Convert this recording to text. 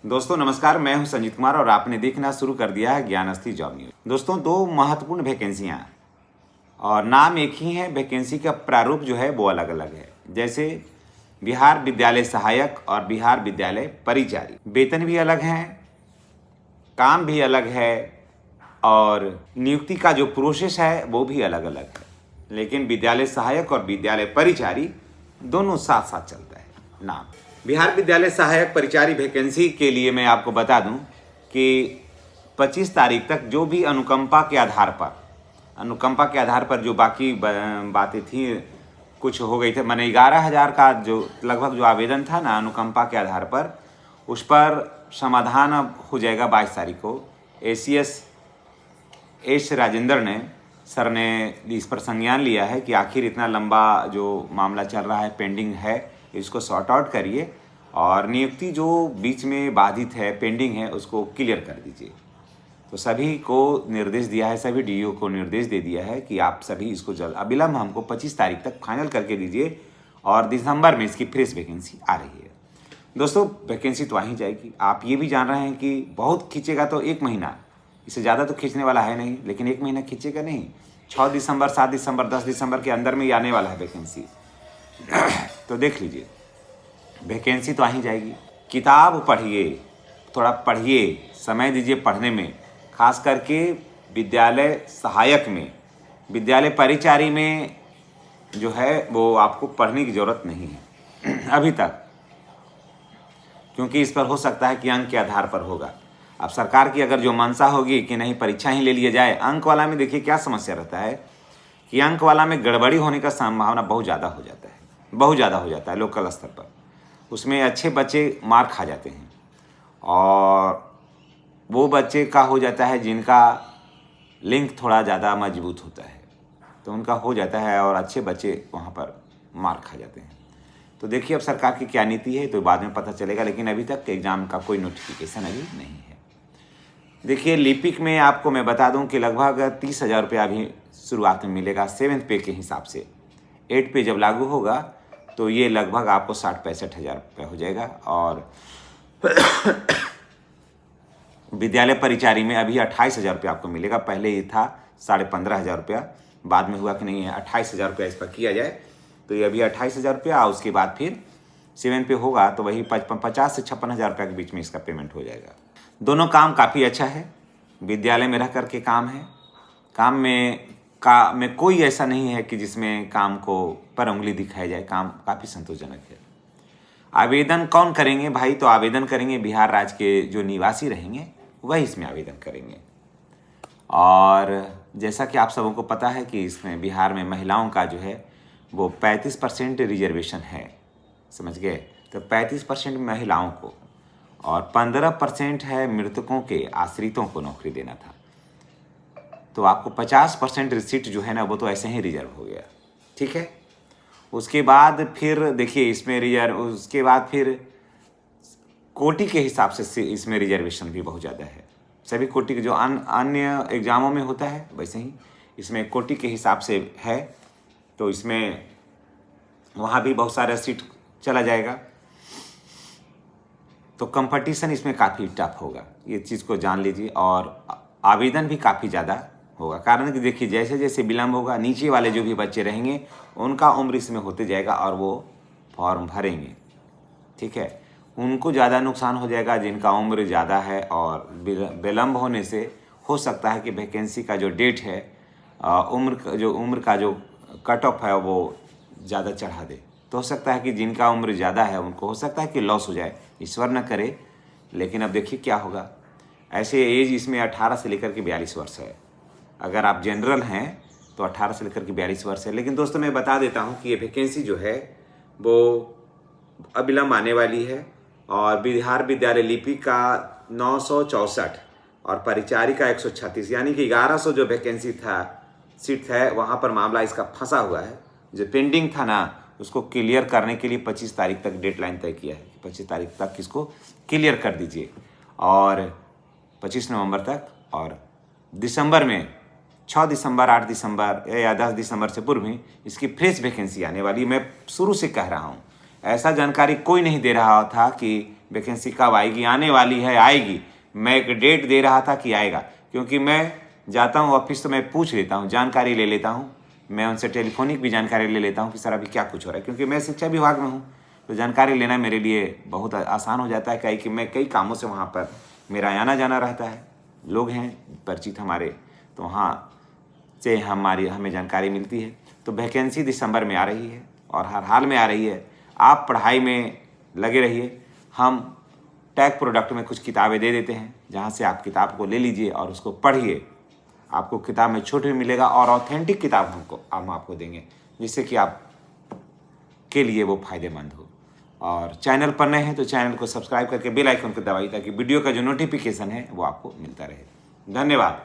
दोस्तों नमस्कार, मैं हूं संजीत कुमार और आपने देखना शुरू कर दिया है ज्ञानस्थी जॉब न्यूज। दोस्तों दो महत्वपूर्ण वैकेंसियां और नाम एक ही है, वैकेंसी का प्रारूप जो है वो अलग अलग है। जैसे बिहार विद्यालय सहायक और बिहार विद्यालय परिचारी, वेतन भी अलग है, काम भी अलग है और नियुक्ति का जो प्रोसेस है वो भी अलग अलग है। लेकिन विद्यालय सहायक और विद्यालय परिचारी दोनों साथ साथ चलता है नाम। बिहार विद्यालय सहायक परिचारी वैकेंसी के लिए मैं आपको बता दूं कि 25 तारीख तक जो भी अनुकंपा के आधार पर जो बाकी बातें थी, कुछ हो गई थी, मैंने 11,000 का जो लगभग जो आवेदन था ना अनुकंपा के आधार पर, उस पर समाधान अब हो जाएगा 22 तारीख को। ACS एस राजेंद्र सर ने इस पर संज्ञान लिया है कि आखिर इतना लंबा जो मामला चल रहा है, पेंडिंग है, इसको सॉर्ट आउट करिए और नियुक्ति जो बीच में बाधित है, पेंडिंग है, उसको क्लियर कर दीजिए। तो सभी को निर्देश दिया है, सभी DO को निर्देश दे दिया है कि आप सभी इसको जल्द अविलंब हमको 25 तारीख तक फाइनल करके दीजिए और दिसंबर में इसकी फ्रेश वैकेंसी आ रही है। दोस्तों वैकेंसी तो आ ही जाएगी। आप ये भी जान रहे हैं कि बहुत खींचेगा तो 1 महीना, इससे ज़्यादा तो खींचने वाला है नहीं, लेकिन 1 महीना खींचेगा नहीं। 6 दिसंबर, 7 दिसंबर, 10 दिसंबर के अंदर में ही आने वाला है वैकेंसी। तो देख लीजिए, वैकेंसी तो आ ही जाएगी। किताब पढ़िए, थोड़ा पढ़िए, समय दीजिए पढ़ने में, खास करके विद्यालय सहायक में। विद्यालय परिचारी में जो है वो आपको पढ़ने की ज़रूरत नहीं है अभी तक, क्योंकि इस पर हो सकता है कि अंक के आधार पर होगा। अब सरकार की अगर जो मंशा होगी कि नहीं परीक्षा ही ले लिया जाए, अंक वाला में देखिए क्या समस्या रहता है कि अंक वाला में गड़बड़ी होने का संभावना बहुत ज़्यादा हो जाता है, बहुत ज़्यादा हो जाता है लोकल स्तर पर। उसमें अच्छे बच्चे मार खा जाते हैं और वो बच्चे का हो जाता है जिनका लिंक थोड़ा ज़्यादा मजबूत होता है, तो उनका हो जाता है और अच्छे बच्चे वहाँ पर मार खा जाते हैं। तो देखिए अब सरकार की क्या नीति है तो बाद में पता चलेगा, लेकिन अभी तक एग्ज़ाम का कोई नोटिफिकेशन अभी नहीं है। देखिए लिपिक में आपको मैं बता दूं कि लगभग 30,000 रुपया अभी शुरुआत में मिलेगा 7th पे के हिसाब से। 8 पे जब लागू होगा तो ये लगभग आपको 60-65 हज़ार रुपये हो जाएगा। और विद्यालय परिचारी में अभी 28,000 रुपये आपको मिलेगा। पहले ये था 15,500 रुपया, बाद में हुआ कि नहीं है 28,000 रुपया इस पर किया जाए, तो ये अभी 28,000 रुपया। उसके बाद फिर 7 पे होगा तो वही 50 से 56,000 रुपये के बीच में इसका पेमेंट हो जाएगा। दोनों काम काफ़ी अच्छा है, विद्यालय में रह कर के काम है। काम में कोई ऐसा नहीं है कि जिसमें काम को पर उंगली दिखाई जाए, काम काफ़ी संतोषजनक है। आवेदन कौन करेंगे भाई? तो आवेदन करेंगे बिहार राज्य के जो निवासी रहेंगे वही इसमें आवेदन करेंगे। और जैसा कि आप सबों को पता है कि इसमें बिहार में महिलाओं का जो है वो 35% रिजर्वेशन है, समझ गए? तो 35% महिलाओं को और 15% है मृतकों के आश्रितों को नौकरी देना था। तो आपको 50% सीट जो है ना वो तो ऐसे ही रिजर्व हो गया, ठीक है। उसके बाद फिर देखिए इसमें रिजर्व, उसके बाद फिर कोटि के हिसाब से इसमें रिजर्वेशन भी बहुत ज़्यादा है। सभी कोटि के जो अन्य एग्जामों में होता है वैसे ही इसमें कोटि के हिसाब से है, तो इसमें वहाँ भी बहुत सारा सीट चला जाएगा। तो कंपटीशन इसमें काफ़ी टफ होगा, ये चीज़ को जान लीजिए। और आवेदन भी काफ़ी ज़्यादा होगा, कारण कि देखिए जैसे जैसे विलम्ब होगा नीचे वाले जो भी बच्चे रहेंगे उनका उम्र इसमें होते जाएगा और वो फॉर्म भरेंगे, ठीक है। उनको ज़्यादा नुकसान हो जाएगा जिनका उम्र ज़्यादा है, और विलम्ब होने से हो सकता है कि वैकेंसी का जो डेट है, उम्र का जो कट ऑफ है वो ज़्यादा चढ़ा दे। तो हो सकता है कि जिनका उम्र ज़्यादा है उनको हो सकता है कि लॉस हो जाए, ईश्वर न करे। लेकिन अब देखिए क्या होगा। ऐसे एज इसमें 18 से लेकर के 42 वर्ष है। अगर आप जनरल हैं तो 18 से लेकर के 42 वर्ष है। लेकिन दोस्तों मैं बता देता हूं कि ये वैकेंसी जो है वो अविलंब आने वाली है। और बिहार विद्यालय लिपिक का 964 और परिचारी का 136, यानी कि 1100 जो वैकेंसी था, सीट है, वहाँ पर मामला इसका फंसा हुआ है। जो पेंडिंग था ना उसको क्लियर करने के लिए 25 तारीख तक डेडलाइन तय किया है। 25 तारीख तक इसको क्लियर कर दीजिए और 25 नवंबर तक, और दिसंबर में 6 दिसंबर, 8 दिसंबर या 10 दिसंबर से पूर्व ही इसकी फ्रेश वैकेंसी आने वाली। मैं शुरू से कह रहा हूँ, ऐसा जानकारी कोई नहीं दे रहा था कि वैकेंसी कब आएगी, आने वाली है, आएगी। मैं एक डेट दे रहा था कि आएगा, क्योंकि मैं जाता हूँ ऑफिस तो मैं पूछ लेता हूँ, जानकारी ले लेता हूँ। मैं उनसे टेलीफोनिक भी जानकारी ले लेता हूँ कि सर अभी क्या कुछ हो रहा है, क्योंकि मैं शिक्षा विभाग में हूँ। तो जानकारी लेना मेरे लिए बहुत आसान हो जाता है, क्या कि मैं कई कामों से वहाँ पर मेरा आना जाना रहता है, लोग हैं परिचित हमारे, तो वहाँ से हमें जानकारी मिलती है। तो वैकेंसी दिसंबर में आ रही है और हर हाल में आ रही है। आप पढ़ाई में लगे रहिए। हम टैग प्रोडक्ट में कुछ किताबें दे देते हैं, जहाँ से आप किताब को ले लीजिए और उसको पढ़िए। आपको किताब में छूट भी मिलेगा और ऑथेंटिक किताब हम आपको देंगे, जिससे कि आप के लिए वो फायदेमंद हो। और चैनल पर नए हैं तो चैनल को सब्सक्राइब करके बेल आइकन को दबाइए, ताकि वीडियो का जो नोटिफिकेशन है वो आपको मिलता रहे। धन्यवाद।